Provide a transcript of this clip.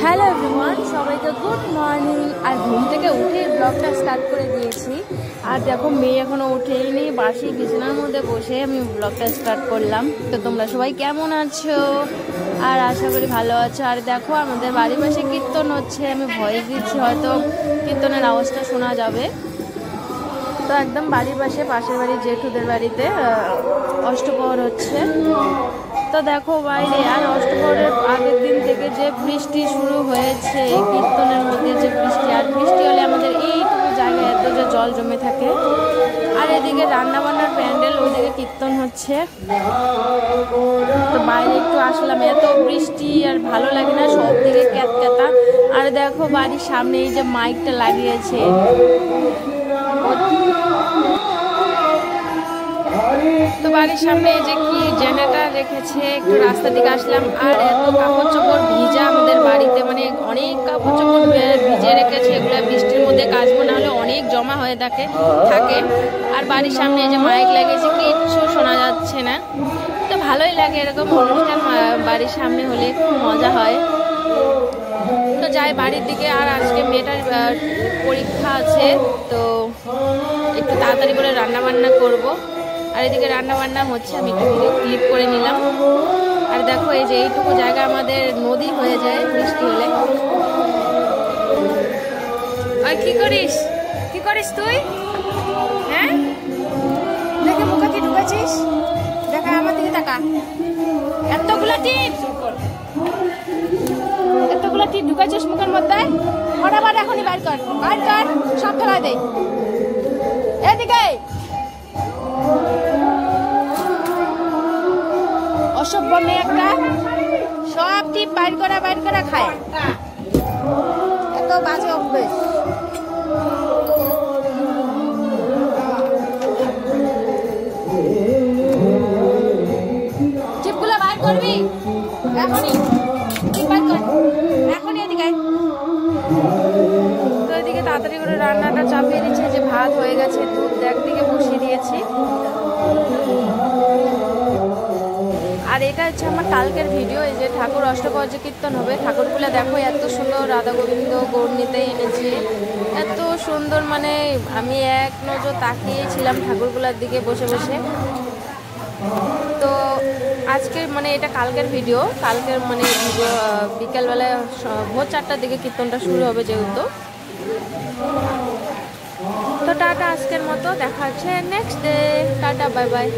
Hello everyone, সবাইকে good morning. আর ঘুম থেকে উঠে ব্লগটা স্টার্ট করে দিয়েছি। আর দেখো মেয়ে এখনো উঠেইনি, বাসি বিছানার মধ্যে বসে আমি ব্লগটা স্টার্ট করলাম। তো তোমরা সবাই কেমন আছো? আর আশা করি ভালো আছো। আর দেখো আমাদের বাড়ির পাশে কীর্তন হচ্ছে, আমি ভয়েস দিচ্ছি, হয়তো কীর্তনের আওয়াজটা শোনা যাবে। তো একদম বাড়ির পাশে, পাশের বাড়ির জেঠুদের বাড়িতে অষ্টপ্রহর হচ্ছে। তো দেখো বাইরে, আর অষ্টপ্রহরের আগের দিন থেকে যে বৃষ্টি শুরু হয়েছে, কীর্তনের মধ্যে যে বৃষ্টি, আর বৃষ্টি হলে আমাদের এইটুকু জায়গায় এত যে জল জমে থাকে। আর এদিকে রান্নাবান্নার প্যান্ডেল, ওইদিকে কীর্তন হচ্ছে। তো বাইরে একটু আসলাম, এত বৃষ্টি আর ভালো লাগে না, সব দিকে ক্যাতক্যাতা। আর দেখো বাড়ির সামনে এই যে মাইকটা লাগিয়েছে, তো বাড়ির সামনে এই যে কি জেনারেটর রেখেছে, একটু রাস্তা দিকে আসলাম। আর এত কাপড় চোপড় ভিজা আমাদের বাড়িতে, মানে অনেক কাপড় চোপড় ভিজে রেখেছে, এগুলো বৃষ্টির মধ্যে কাচবো, না হলে অনেক জমা হয়ে থাকে। আর বাড়ির সামনে এই যে মাইক লাগিয়েছে, কিচ্ছু শোনা যাচ্ছে না। তো ভালোই লাগে এরকম অনুষ্ঠান বাড়ির সামনে হলে, খুব মজা হয়। তো যাই বাড়ির দিকে। আর আজকে মেয়েটার পরীক্ষা আছে, তো একটু তাড়াতাড়ি করে রান্না বান্না করবো। আর এদিকে রান্না বান্না হচ্ছে, আমি একটু ক্লিপ করে নিলাম। আর দেখো এই যে এইটুকু জায়গা আমাদের নদী হয়ে যায় বৃষ্টি হলে। আর কি করিস তুই? হ্যাঁ, দেখে মুখে কি ঢুকেছিস? দেখা আমার দিকে তাকা। এতগুলা টিপ ঢুকেছিস মুখের মধ্যে, ফটাফট এখনই বাইর কর, সব ফেলা দে। এদিকে অসভ্য মেয়ে একটা, সব টিপ বাইর করা খায়, এত বাজে অভ্যেস। টিপগুলো বাইর করবি এখনই, এখনই এদিকে। তো এদিকে তাড়াতাড়ি করে রান্নাটা চাপিয়ে দিচ্ছে, যে ভাত হয়ে গেছে, দুধ একদিকে বসিয়ে দিয়েছি। আর এটা হচ্ছে আমার কালকের ভিডিও। এই যে ঠাকুর অষ্টপ্রহর যে কীর্তন হবে, ঠাকুরগুলো দেখো এত সুন্দর, রাধা গোবিন্দ গৌর নিতেই এনেছে, এত সুন্দর। মানে আমি এক নজর তাকিয়েছিলাম ঠাকুরগুলোর দিকে বসে বসে। তো আজকের মানে এটা কালকের ভিডিও, কালকের মানে বিকালবেলায় ভোর 4টার দিকে কীর্তনটা শুরু হবে যেহেতু। তো টাটা আজকের মতো, দেখা হচ্ছে next day. Tata, bye bye.